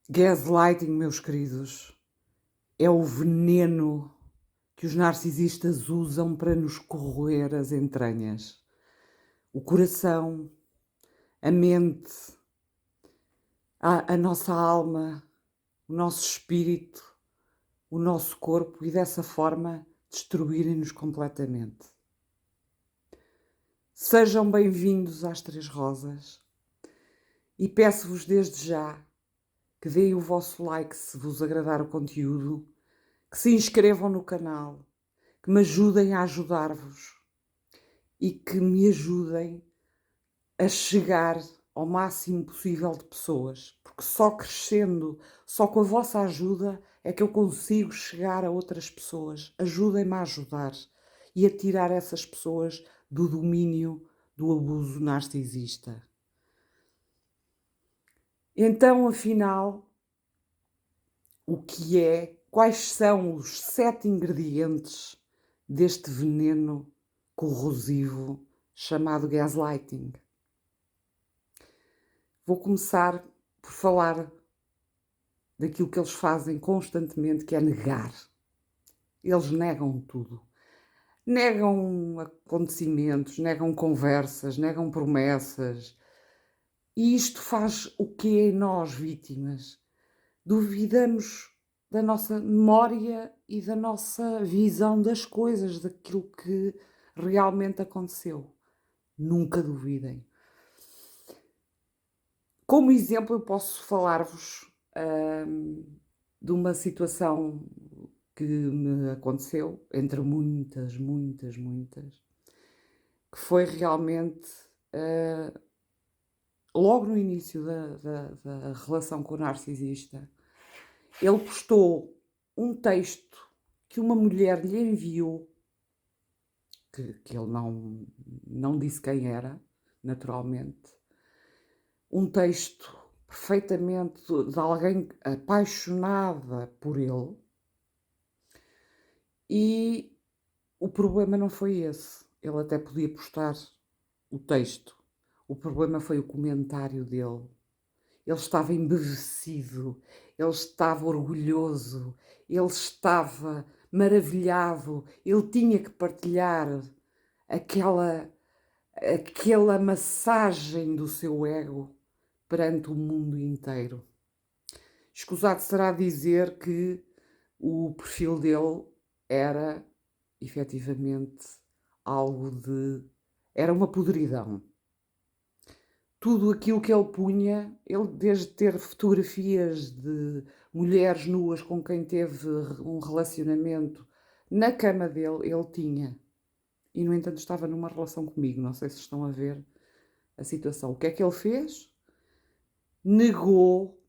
Gaslighting, meus queridos, é o veneno que os narcisistas usam para nos corroer as entranhas. O coração, a mente, a nossa alma, o nosso espírito, o nosso corpo e dessa forma destruírem-nos completamente. Sejam bem-vindos às Três Rosas e peço-vos desde já que deem o vosso like se vos agradar o conteúdo, que se inscrevam no canal, que me ajudem a ajudar-vos e que me ajudem a chegar ao máximo possível de pessoas, porque só crescendo, só com a vossa ajuda é que eu consigo chegar a outras pessoas. Ajudem-me a ajudar e a tirar essas pessoas do domínio do abuso narcisista. Então, afinal, quais são os 7 ingredientes deste veneno corrosivo chamado gaslighting? Vou começar por falar daquilo que eles fazem constantemente, que é negar. Eles negam tudo. Negam acontecimentos, negam conversas, negam promessas. E isto faz o quê em nós, vítimas? Duvidamos da nossa memória e da nossa visão das coisas, daquilo que realmente aconteceu. Nunca duvidem. Como exemplo, eu posso falar-vos de uma situação que me aconteceu, entre muitas, muitas, muitas, que foi realmente logo no início da relação com o narcisista. Ele postou um texto que uma mulher lhe enviou, que ele não disse quem era, naturalmente. Um texto perfeitamente de alguém apaixonada por ele. E o problema não foi esse. Ele até podia postar o texto. O problema foi o comentário dele. Ele estava embevecido, ele estava orgulhoso, ele estava maravilhado, ele tinha que partilhar aquela massagem do seu ego perante o mundo inteiro. Escusado será dizer que o perfil dele era, efetivamente, era uma podridão. Tudo aquilo que ele punha, ele desde ter fotografias de mulheres nuas com quem teve um relacionamento na cama dele, ele tinha. E, no entanto, estava numa relação comigo. Não sei se estão a ver a situação. O que é que ele fez? Negou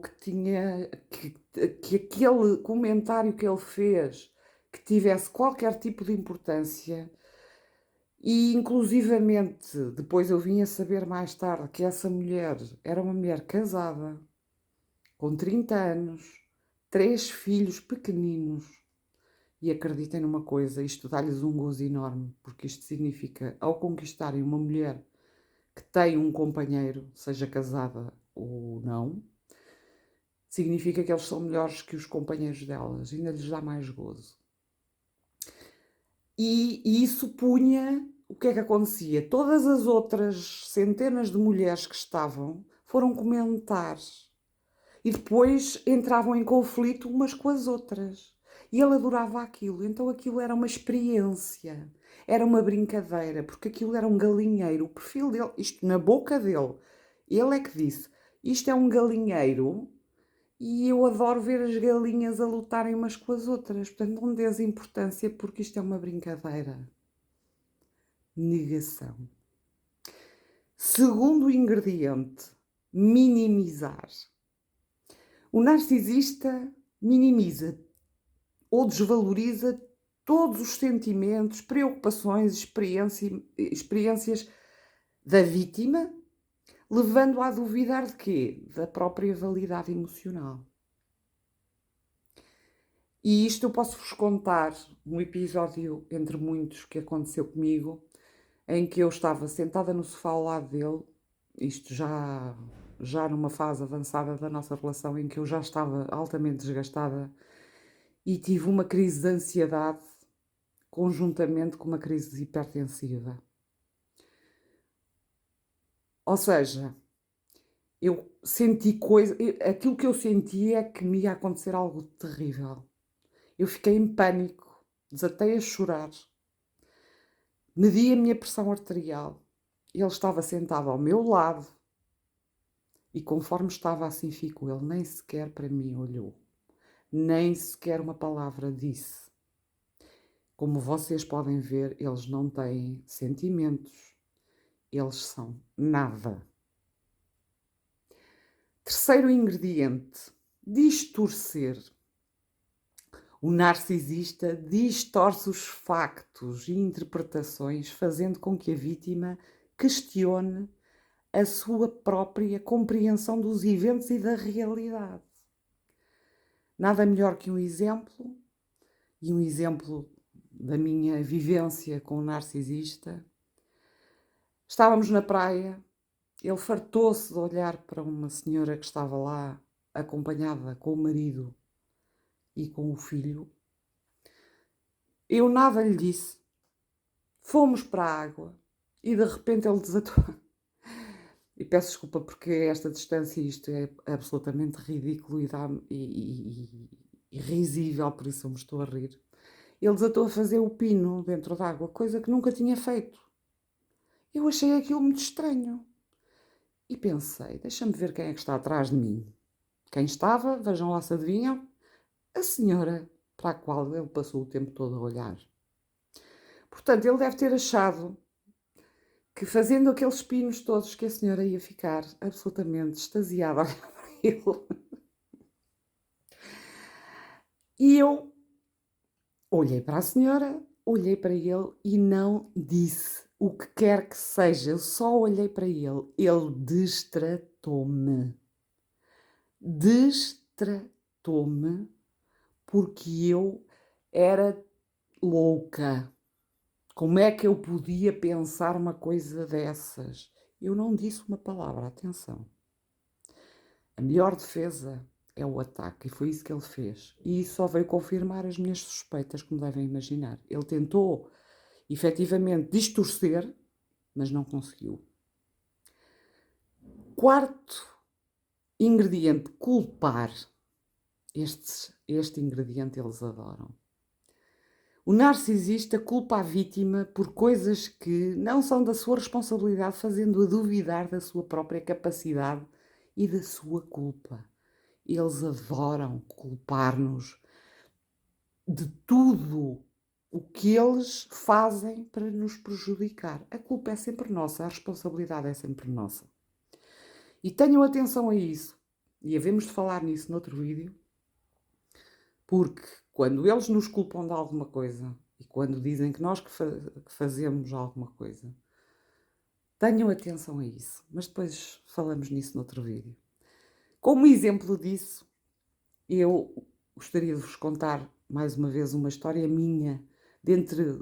que aquele comentário que ele fez que tivesse qualquer tipo de importância. E, inclusivamente, depois eu vim a saber mais tarde que essa mulher era uma mulher casada, com 30 anos, 3 filhos pequeninos. E acreditem numa coisa, isto dá-lhes um gozo enorme, porque isto significa, ao conquistarem uma mulher que tem um companheiro, seja casada ou não, significa que eles são melhores que os companheiros delas, ainda lhes dá mais gozo. E isso punha. O que é que acontecia? Todas as outras centenas de mulheres que estavam foram comentar e depois entravam em conflito umas com as outras. E ele adorava aquilo, então aquilo era uma experiência, era uma brincadeira, porque aquilo era um galinheiro. O perfil dele, isto na boca dele, ele é que disse: isto é um galinheiro e eu adoro ver as galinhas a lutarem umas com as outras. Portanto, não dês importância porque isto é uma brincadeira. Negação. Segundo ingrediente, minimizar. O narcisista minimiza ou desvaloriza todos os sentimentos, preocupações, experiências da vítima, levando-a a duvidar de quê? Da própria validade emocional. E isto eu posso-vos contar um episódio entre muitos que aconteceu comigo, em que eu estava sentada no sofá ao lado dele, isto já já numa fase avançada da nossa relação em que eu já estava altamente desgastada e tive uma crise de ansiedade conjuntamente com uma crise hipertensiva. Ou seja, eu senti aquilo que eu senti é que me ia acontecer algo terrível. Eu fiquei em pânico, desatei a chorar, medi a minha pressão arterial. Ele estava sentado ao meu lado e conforme estava assim ficou. Ele nem sequer para mim olhou, nem sequer uma palavra disse. Como vocês podem ver, eles não têm sentimentos, eles são nada. Terceiro ingrediente, distorcer. O narcisista distorce os factos e interpretações, fazendo com que a vítima questione a sua própria compreensão dos eventos e da realidade. Nada melhor que um exemplo, e um exemplo da minha vivência com o narcisista. Estávamos na praia, ele fartou-se de olhar para uma senhora que estava lá, acompanhada com o marido e com o filho. Eu nada lhe disse. Fomos para a água e de repente ele desatou. E peço desculpa porque esta distância isto é absolutamente ridículo e risível, por isso eu me estou a rir. Ele desatou a fazer o pino dentro d'água, coisa que nunca tinha feito. Eu achei aquilo muito estranho. E pensei, deixa-me ver quem é que está atrás de mim. Quem estava, vejam lá se adivinham, a senhora para a qual ele passou o tempo todo a olhar. Portanto, ele deve ter achado que fazendo aqueles pinos todos que a senhora ia ficar absolutamente extasiada a olhar para ele. E eu olhei para a senhora, olhei para ele e não disse o que quer que seja. Eu só olhei para ele. Ele destratou-me. Destratou-me porque eu era louca. Como é que eu podia pensar uma coisa dessas? Eu não disse uma palavra, atenção. A melhor defesa é o ataque, e foi isso que ele fez. E isso só veio confirmar as minhas suspeitas, como devem imaginar. Ele tentou, efetivamente, distorcer, mas não conseguiu. Quarto ingrediente, culpar. Este ingrediente eles adoram. O narcisista culpa a vítima por coisas que não são da sua responsabilidade, fazendo-a duvidar da sua própria capacidade e da sua culpa. Eles adoram culpar-nos de tudo o que eles fazem para nos prejudicar. A culpa é sempre nossa, a responsabilidade é sempre nossa. E tenham atenção a isso, e havemos de falar nisso noutro vídeo, porque quando eles nos culpam de alguma coisa e quando dizem que nós que fazemos alguma coisa, tenham atenção a isso. Mas depois falamos nisso noutro vídeo. Como exemplo disso, eu gostaria de vos contar mais uma vez uma história minha, dentre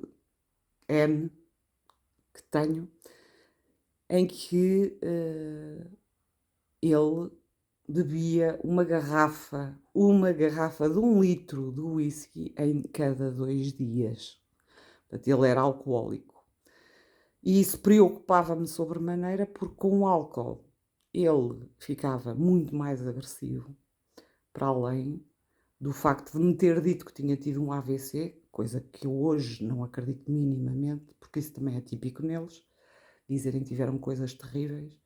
N que tenho, em que ele bebia uma garrafa de 1 litro de whisky em cada 2 dias. Portanto, ele era alcoólico. E isso preocupava-me sobremaneira porque com o álcool ele ficava muito mais agressivo, para além do facto de me ter dito que tinha tido um AVC, coisa que eu hoje não acredito minimamente, porque isso também é típico neles, dizerem que tiveram coisas terríveis.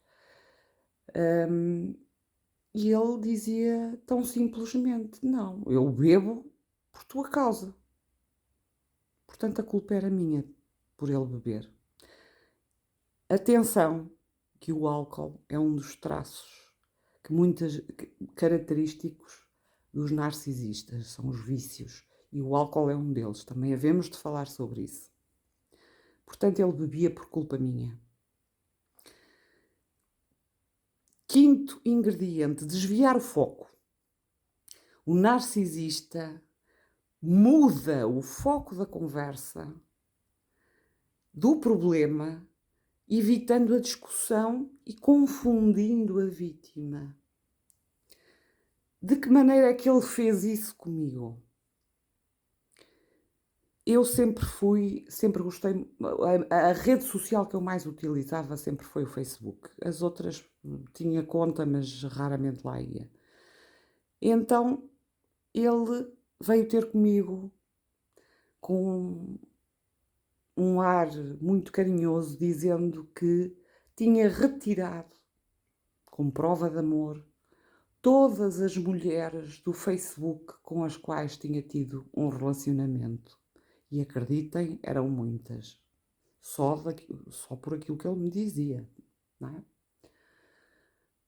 E ele dizia tão simplesmente, não, eu bebo por tua causa. Portanto, a culpa era minha por ele beber. Atenção, que o álcool é um dos traços característicos dos narcisistas, são os vícios, e o álcool é um deles, também havemos de falar sobre isso. Portanto, ele bebia por culpa minha. Quinto ingrediente, desviar o foco. O narcisista muda o foco da conversa do problema evitando a discussão e confundindo a vítima. De que maneira é que ele fez isso comigo? Eu sempre gostei, a rede social que eu mais utilizava sempre foi o Facebook. As outras tinha conta, mas raramente lá ia. Então ele veio ter comigo com um ar muito carinhoso, dizendo que tinha retirado, como prova de amor, todas as mulheres do Facebook com as quais tinha tido um relacionamento. E acreditem, eram muitas. Só por aquilo que ele me dizia, não é?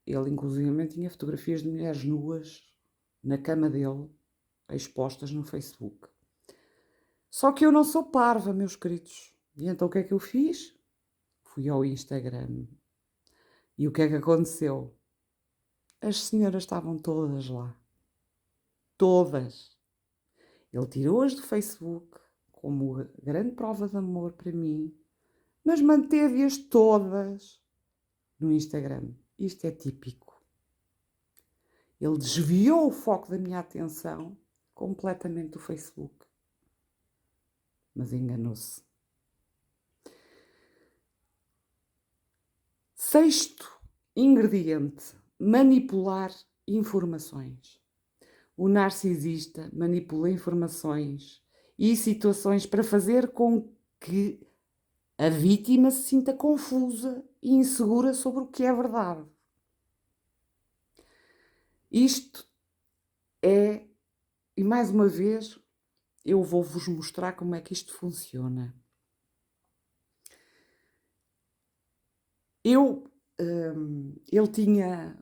Ele, inclusive, tinha fotografias de mulheres nuas na cama dele, expostas no Facebook. Só que eu não sou parva, meus queridos. E então o que é que eu fiz? Fui ao Instagram. E o que é que aconteceu? As senhoras estavam todas lá. Todas. Ele tirou-as do Facebook como grande prova de amor para mim, mas manteve-as todas no Instagram. Isto é típico. Ele desviou o foco da minha atenção completamente do Facebook. Mas enganou-se. Sexto ingrediente: manipular informações. O narcisista manipula informações e situações para fazer com que a vítima se sinta confusa e insegura sobre o que é verdade. Isto é, e mais uma vez, eu vou-vos mostrar como é que isto funciona. Ele tinha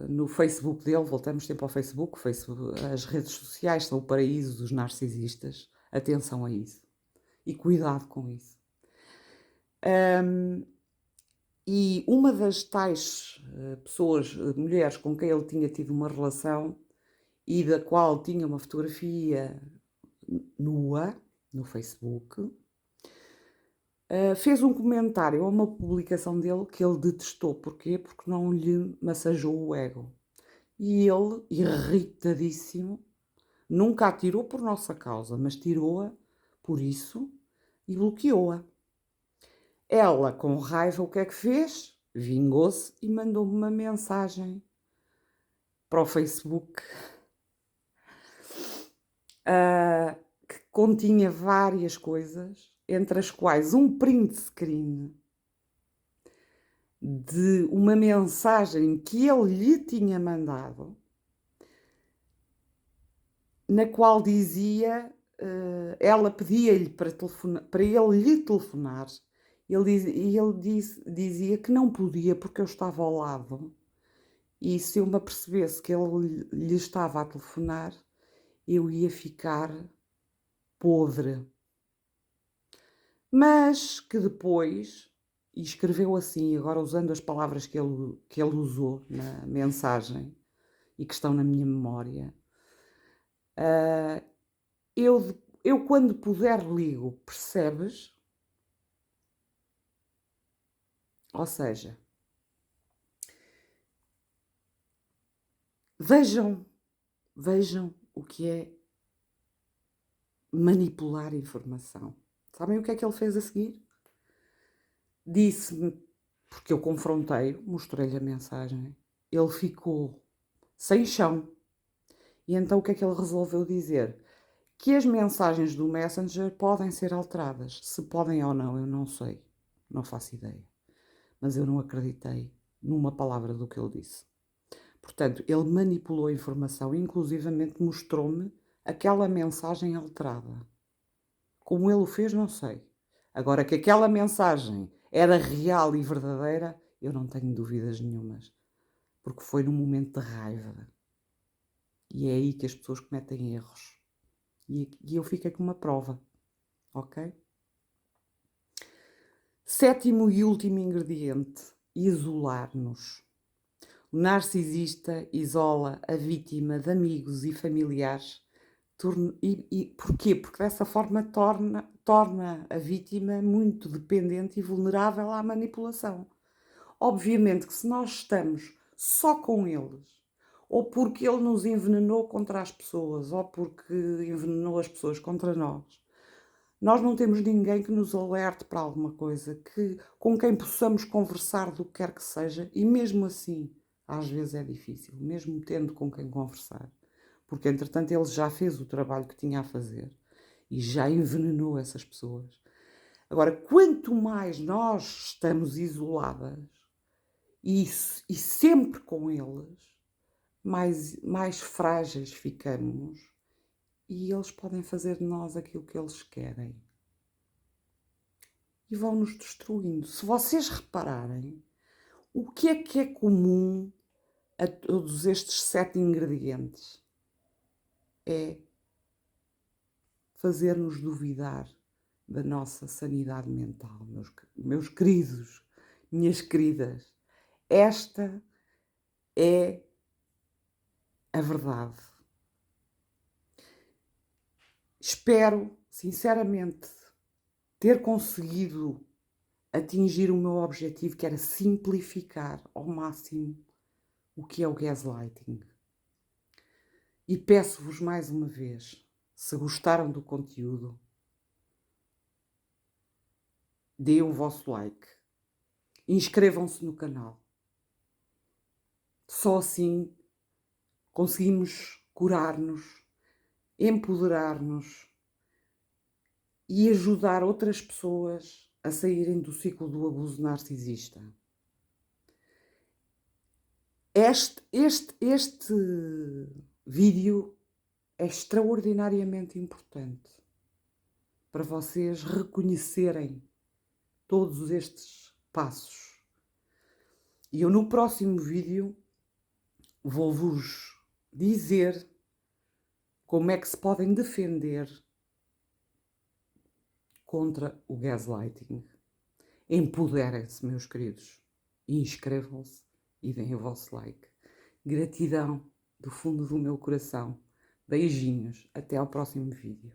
no Facebook dele, voltamos sempre ao Facebook, as redes sociais são o paraíso dos narcisistas, atenção a isso e cuidado com isso. E uma das tais pessoas, mulheres com quem ele tinha tido uma relação e da qual tinha uma fotografia nua no Facebook, fez um comentário a uma publicação dele que ele detestou. Porquê? Porque não lhe massageou o ego. E ele, irritadíssimo, nunca a tirou por nossa causa, mas tirou-a por isso e bloqueou-a. Ela, com raiva, o que é que fez? Vingou-se e mandou-me uma mensagem para o Facebook que continha várias coisas, entre as quais um print screen de uma mensagem que ele lhe tinha mandado, na qual dizia, ela pedia-lhe para ele lhe telefonar, dizia que não podia porque eu estava ao lado, e se eu me apercebesse que ele lhe estava a telefonar, eu ia ficar podre. Mas que depois, e escreveu assim, agora usando as palavras que ele usou na mensagem e que estão na minha memória, eu quando puder ligo, percebes? Ou seja, vejam o que é manipular informação. Sabem o que é que ele fez a seguir? Disse-me, porque eu confrontei, mostrei-lhe a mensagem, ele ficou sem chão. E então o que é que ele resolveu dizer? Que as mensagens do Messenger podem ser alteradas. Se podem ou não, eu não sei. Não faço ideia. Mas eu não acreditei numa palavra do que ele disse. Portanto, ele manipulou a informação, inclusivamente mostrou-me aquela mensagem alterada. Como ele o fez, não sei. Agora, que aquela mensagem era real e verdadeira, eu não tenho dúvidas nenhumas. Porque foi num momento de raiva. E é aí que as pessoas cometem erros. E eu fico com uma prova. Ok? Sétimo e último ingrediente: isolar-nos. O narcisista isola a vítima de amigos e familiares porquê? Porque dessa forma torna a vítima muito dependente e vulnerável à manipulação. Obviamente que se nós estamos só com eles, ou porque ele nos envenenou contra as pessoas, ou porque envenenou as pessoas contra nós não temos ninguém que nos alerte para alguma coisa, com quem possamos conversar do que quer que seja, e mesmo assim, às vezes é difícil, mesmo tendo com quem conversar, porque entretanto ele já fez o trabalho que tinha a fazer e já envenenou essas pessoas. Agora, quanto mais nós estamos isoladas e sempre com eles, mais frágeis ficamos e eles podem fazer de nós aquilo que eles querem. E vão-nos destruindo. Se vocês repararem, o que é comum a todos estes 7 ingredientes? É fazer-nos duvidar da nossa sanidade mental, meus queridos, minhas queridas. Esta é a verdade. Espero, sinceramente, ter conseguido atingir o meu objetivo, que era simplificar ao máximo o que é o gaslighting. E peço-vos mais uma vez, se gostaram do conteúdo, deem o vosso like, inscrevam-se no canal. Só assim conseguimos curar-nos, empoderar-nos e ajudar outras pessoas a saírem do ciclo do abuso narcisista. Este vídeo é extraordinariamente importante para vocês reconhecerem todos estes passos. E eu no próximo vídeo vou-vos dizer como é que se podem defender contra o gaslighting. Empoderem-se, meus queridos. Inscrevam-se e deem o vosso like. Gratidão do fundo do meu coração. Beijinhos. Até ao próximo vídeo.